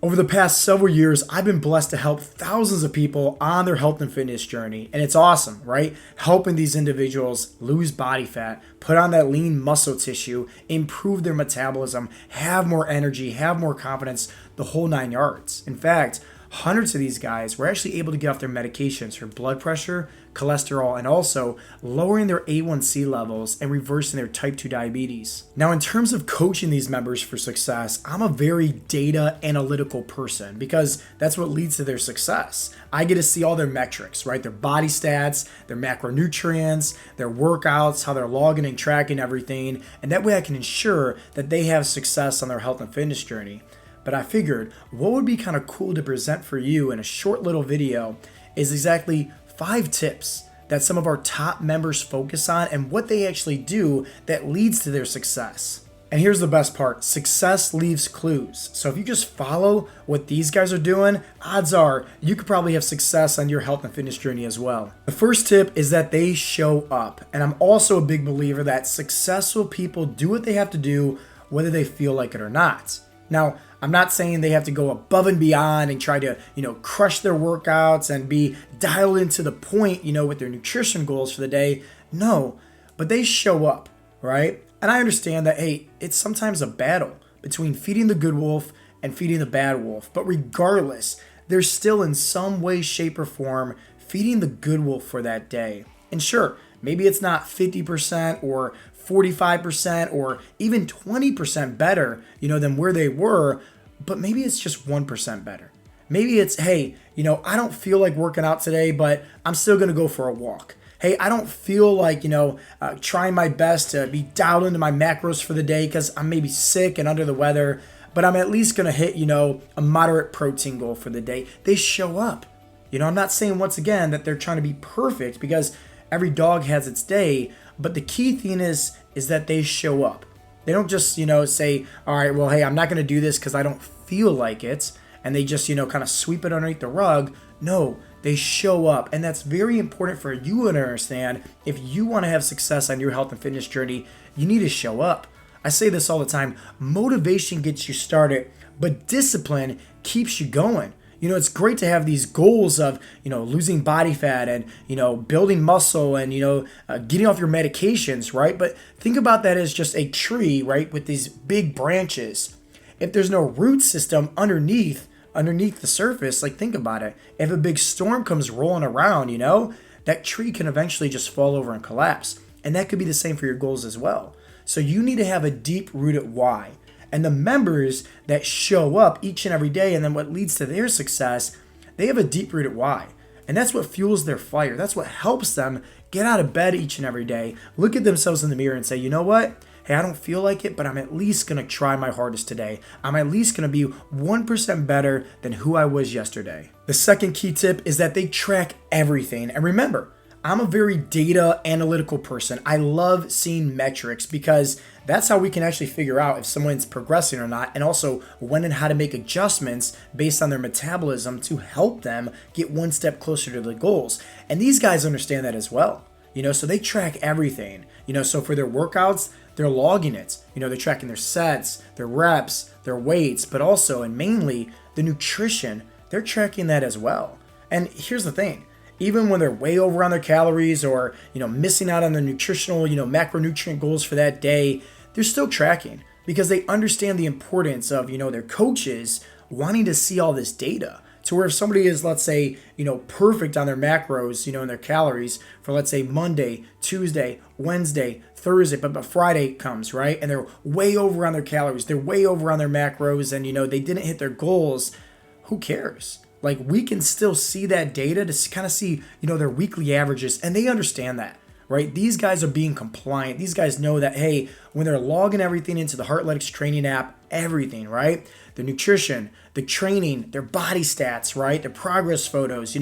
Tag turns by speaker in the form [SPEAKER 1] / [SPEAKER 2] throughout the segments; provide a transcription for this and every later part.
[SPEAKER 1] Over the past several years, I've been blessed to help thousands of people on their health and fitness journey. And it's awesome, right? Helping these individuals lose body fat, put on that lean muscle tissue, improve their metabolism, have more energy, have more confidence, the whole 9 yards. In fact, hundreds of these guys were actually able to get off their medications for blood pressure, cholesterol, and also lowering their A1C levels and reversing their type 2 diabetes. Now, in terms of coaching these members for success, I'm a very data analytical person because that's what leads to their success. I get to see all their metrics, right? Their body stats, their macronutrients, their workouts, how they're logging and tracking everything, and that way I can ensure that they have success on their health and fitness journey. But I figured what would be kind of cool to present for you in a short little video is exactly 5 tips that some of our top members focus on and what they actually do that leads to their success. And here's the best part, success leaves clues. So if you just follow what these guys are doing, odds are you could probably have success on your health and fitness journey as well. The first tip is that they show up. And I'm also a big believer that successful people do what they have to do whether they feel like it or not. Now, I'm not saying they have to go above and beyond and try to, crush their workouts and be dialed into the point, with their nutrition goals for the day. No, but they show up, right? And I understand that, hey, it's sometimes a battle between feeding the good wolf and feeding the bad wolf. But regardless, they're still in some way, shape, or form feeding the good wolf for that day. And sure, maybe it's not 50% or 45% or even 20% better, than where they were, but maybe it's just 1% better. Maybe it's, hey, I don't feel like working out today, but I'm still going to go for a walk. Hey, I don't feel like, trying my best to be dialed into my macros for the day because I'm maybe sick and under the weather, but I'm at least going to hit, a moderate protein goal for the day. They show up. I'm not saying once again that they're trying to be perfect because every dog has its day, but the key thing is that they show up. They don't just, say, all right, well, hey, I'm not going to do this because I don't feel like it. And they just, kind of sweep it underneath the rug. No, they show up. And that's very important for you to understand. If you want to have success on your health and fitness journey, you need to show up. I say this all the time. Motivation gets you started, but discipline keeps you going. It's great to have these goals of, losing body fat and, building muscle and, getting off your medications, right? But think about that as just a tree, right? With these big branches. If there's no root system underneath the surface, like think about it. If a big storm comes rolling around, that tree can eventually just fall over and collapse. And that could be the same for your goals as well. So you need to have a deep rooted why. And the members that show up each and every day and then what leads to their success, they have a deep-rooted why. And that's what fuels their fire. That's what helps them get out of bed each and every day, look at themselves in the mirror and say, you know what? Hey, I don't feel like it, but I'm at least going to try my hardest today. I'm at least going to be 1% better than who I was yesterday. The second key tip is that they track everything. And remember, I'm a very data analytical person. I love seeing metrics because that's how we can actually figure out if someone's progressing or not, and also when and how to make adjustments based on their metabolism to help them get one step closer to the goals. And these guys understand that as well. So they track everything. So for their workouts, they're logging it. They're tracking their sets, their reps, their weights, but also and mainly the nutrition. They're tracking that as well. And here's the thing. Even when they're way over on their calories or, missing out on their nutritional, macronutrient goals for that day, they're still tracking because they understand the importance of, their coaches wanting to see all this data. To where if somebody is, let's say, perfect on their macros, and their calories for, let's say, Monday, Tuesday, Wednesday, Thursday, but Friday comes, right? And they're way over on their calories, they're way over on their macros, and, they didn't hit their goals, who cares? Like, we can still see that data to kind of see, their weekly averages, and they understand that, right? These guys are being compliant. These guys know that, hey, when they're logging everything into the Heartletics training app, everything, right? The nutrition, the training, their body stats, right? Their progress photos,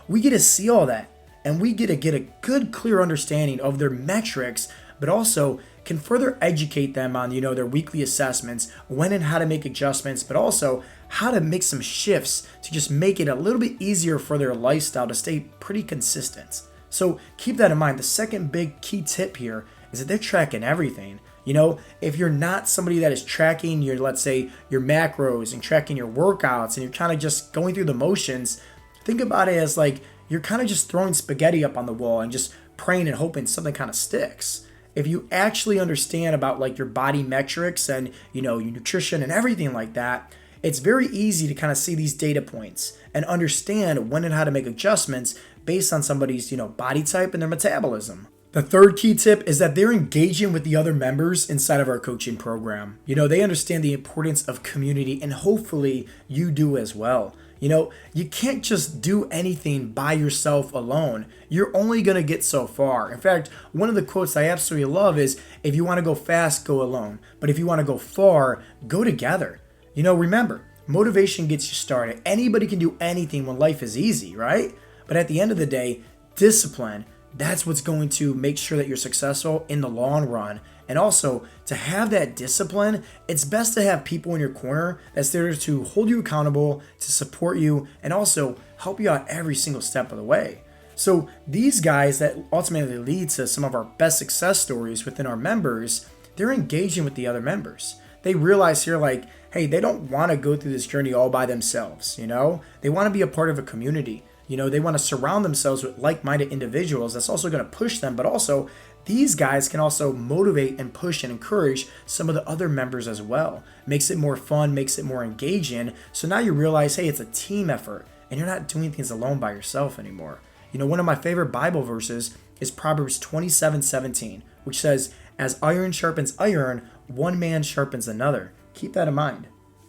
[SPEAKER 1] we get to see all that, and we get to get a good, clear understanding of their metrics, but also can further educate them on, their weekly assessments, when and how to make adjustments, but also how to make some shifts to just make it a little bit easier for their lifestyle to stay pretty consistent. So keep that in mind. The second big key tip here is that they're tracking everything. If you're not somebody that is tracking your, let's say, your macros and tracking your workouts and you're kind of just going through the motions, think about it as like you're kind of just throwing spaghetti up on the wall and just praying and hoping something kind of sticks. If you actually understand about like your body metrics and, your nutrition and everything like that, it's very easy to kind of see these data points and understand when and how to make adjustments based on somebody's, body type and their metabolism. The third key tip is that they're engaging with the other members inside of our coaching program. They understand the importance of community, and hopefully you do as well. You can't just do anything by yourself alone. You're only going to get so far. In fact, one of the quotes I absolutely love is, if you want to go fast, go alone. But if you want to go far, go together. Remember, motivation gets you started. Anybody can do anything when life is easy, right? But at the end of the day, discipline, that's what's going to make sure that you're successful in the long run. And also, to have that discipline, it's best to have people in your corner that's there to hold you accountable, to support you, and also help you out every single step of the way. So these guys that ultimately lead to some of our best success stories within our members, they're engaging with the other members. They realize here like, hey, they don't want to go through this journey all by themselves, They want to be a part of a community. They want to surround themselves with like-minded individuals that's also going to push them, but also these guys can also motivate and push and encourage some of the other members as well. Makes it more fun, makes it more engaging. So now you realize, hey, it's a team effort and you're not doing things alone by yourself anymore. One of my favorite Bible verses is Proverbs 27:17, which says, as iron sharpens iron, one man sharpens another. Keep that in mind.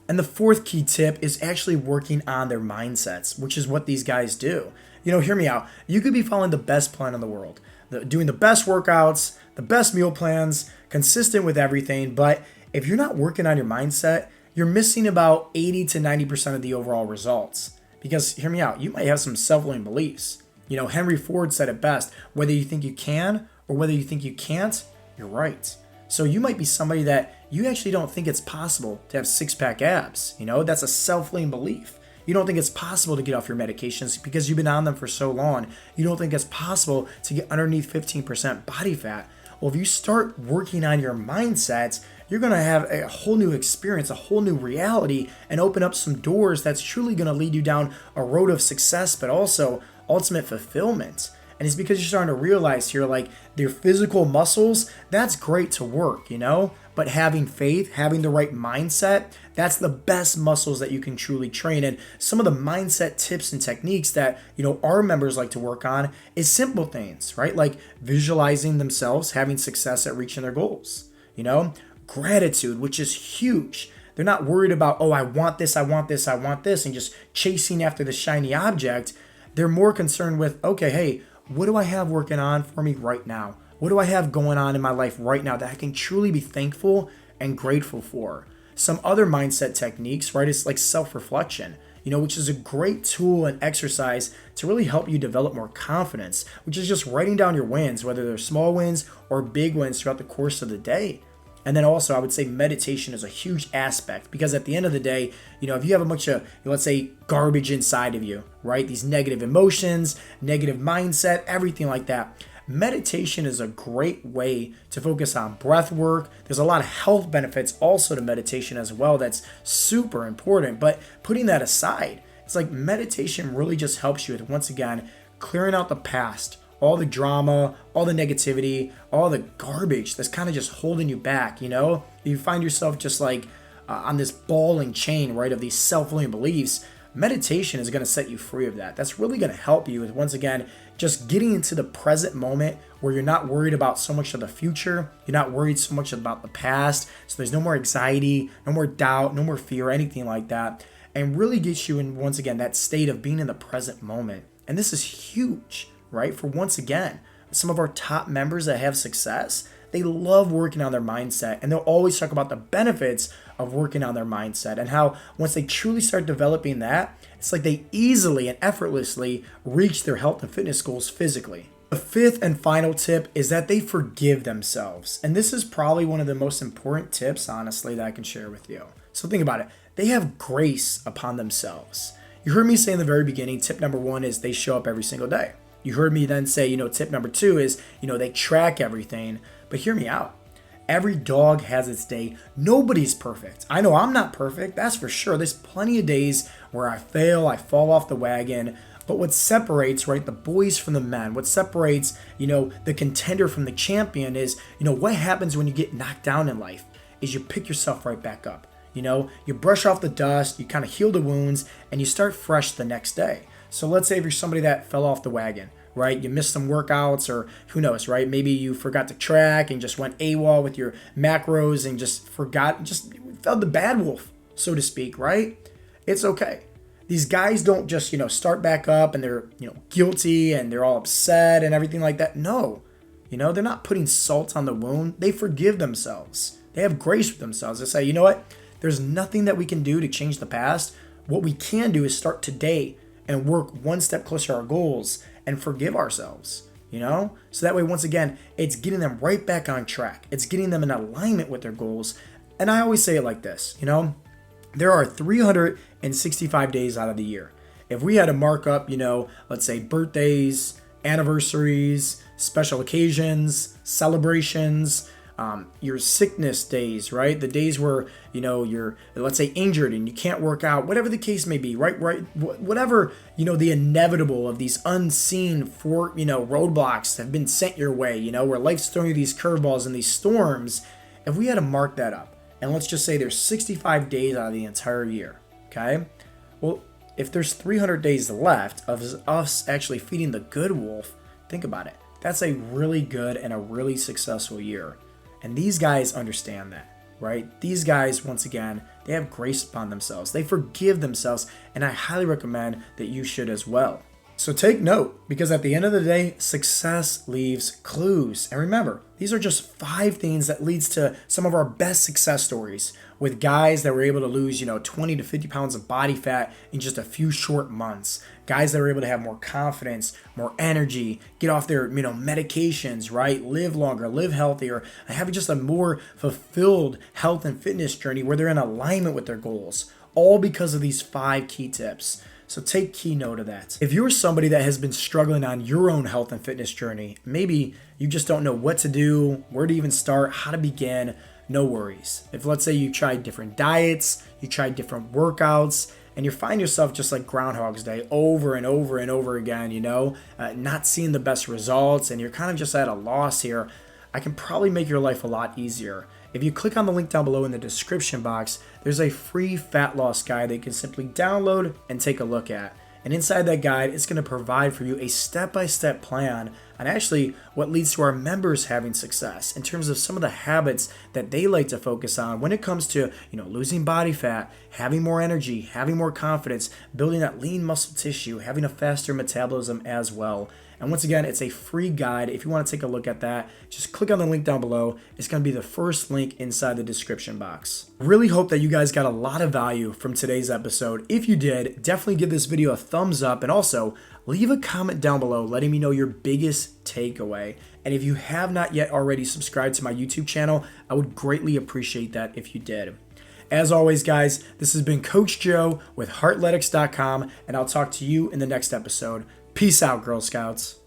[SPEAKER 1] And the fourth key tip is actually working on their mindsets, which is what these guys do. Hear me out. You could be following the best plan in the world, doing the best workouts, the best meal plans, consistent with everything. But if you're not working on your mindset, you're missing about 80 to 90% of the overall results. Because hear me out, you might have some self-limiting beliefs. Henry Ford said it best, whether you think you can or whether you think you can't, you're right. So you might be somebody that you actually don't think it's possible to have six-pack abs. That's a self-limiting belief. You don't think it's possible to get off your medications because you've been on them for so long. You don't think it's possible to get underneath 15% body fat. Well, if you start working on your mindsets, you're going to have a whole new experience, a whole new reality, and open up some doors that's truly going to lead you down a road of success, but also ultimate fulfillment. And it's because you're starting to realize here, like, their physical muscles, that's great to work, But having faith, having the right mindset, that's the best muscles that you can truly train. And some of the mindset tips and techniques that, our members like to work on is simple things, right? Like visualizing themselves having success at reaching their goals, Gratitude, which is huge. They're not worried about, oh, I want this, and just chasing after the shiny object. They're more concerned with, okay, hey, what do I have working on for me right now? What do I have going on in my life right now that I can truly be thankful and grateful for? Some other mindset techniques, right, is like self-reflection, which is a great tool and exercise to really help you develop more confidence, which is just writing down your wins, whether they're small wins or big wins throughout the course of the day. And then also, I would say meditation is a huge aspect because at the end of the day, if you have a bunch of, let's say, garbage inside of you, right? These negative emotions, negative mindset, everything like that. Meditation is a great way to focus on breath work. There's a lot of health benefits also to meditation as well. That's super important. But putting that aside, it's like meditation really just helps you with, once again, clearing out the past, all the drama, all the negativity, all the garbage that's kind of just holding you back, You find yourself just like on this ball and chain, right, of these self-limiting beliefs. Meditation is going to set you free of that. That's really going to help you with, once again, just getting into the present moment where you're not worried about so much of the future. You're not worried so much about the past. So there's no more anxiety, no more doubt, no more fear, anything like that. And really gets you in, once again, that state of being in the present moment. And this is huge, right? For, once again, some of our top members that have success, they love working on their mindset, and they'll always talk about the benefits of working on their mindset and how once they truly start developing that, it's like they easily and effortlessly reach their health and fitness goals physically. The fifth and final tip is that they forgive themselves. And this is probably one of the most important tips, honestly, that I can share with you. So think about it. They have grace upon themselves. You heard me say in the very beginning, tip number one is they show up every single day. You heard me then say, tip number two is, they track everything. But hear me out. Every dog has its day. Nobody's perfect. I know I'm not perfect, that's for sure. There's plenty of days where I fail, I fall off the wagon. But what separates, right, the boys from the men, what separates, the contender from the champion is, what happens when you get knocked down in life is you pick yourself right back up. You brush off the dust, you kind of heal the wounds, and you start fresh the next day. So let's say if you're somebody that fell off the wagon, right? You missed some workouts, or who knows, right? Maybe you forgot to track and just went AWOL with your macros and just felt the bad wolf, so to speak, right? It's okay. These guys don't just, start back up and they're, guilty and they're all upset and everything like that. No, they're not putting salt on the wound. They forgive themselves. They have grace for themselves. They say, you know what? There's nothing that we can do to change the past. What we can do is start today and work one step closer to our goals and forgive ourselves, So that way, once again, it's getting them right back on track. It's getting them in alignment with their goals. And I always say it like this, there are 365 days out of the year. If we had to mark up, let's say birthdays, anniversaries, special occasions, celebrations, your sickness days, right? The days where, you're, let's say, injured and you can't work out, whatever the case may be, right? Whatever, the inevitable of these unseen roadblocks have been sent your way, where life's throwing you these curveballs and these storms. If we had to mark that up, and let's just say there's 65 days out of the entire year, okay? Well, if there's 300 days left of us actually feeding the good wolf, think about it. That's a really good and a really successful year. And these guys understand that, right? These guys, once again, they have grace upon themselves. They forgive themselves, and I highly recommend that you should as well. So take note, because at the end of the day, success leaves clues. And remember, these are just 5 things that leads to some of our best success stories with guys that were able to lose, 20 to 50 pounds of body fat in just a few short months. Guys that were able to have more confidence, more energy, get off their, medications, right? Live longer, live healthier, and have just a more fulfilled health and fitness journey where they're in alignment with their goals. All because of these 5 key tips. So take key note of that. If you're somebody that has been struggling on your own health and fitness journey, maybe you just don't know what to do, where to even start, how to begin, no worries. If let's say you tried different diets, you tried different workouts, and you find yourself just like Groundhog's Day over and over and over again, not seeing the best results, and you're kind of just at a loss here, I can probably make your life a lot easier. If you click on the link down below in the description box, there's a free fat loss guide that you can simply download and take a look at. And inside that guide, it's going to provide for you a step-by-step plan on actually what leads to our members having success in terms of some of the habits that they like to focus on when it comes to, losing body fat, having more energy, having more confidence, building that lean muscle tissue, having a faster metabolism as well. And once again, it's a free guide. If you want to take a look at that, just click on the link down below. It's going to be the first link inside the description box. Really hope that you guys got a lot of value from today's episode. If you did, definitely give this video a thumbs up, and also leave a comment down below letting me know your biggest takeaway. And if you have not yet already subscribed to my YouTube channel, I would greatly appreciate that if you did. As always, guys, this has been Coach Joe with Heartletics.com, and I'll talk to you in the next episode. Peace out, Girl Scouts.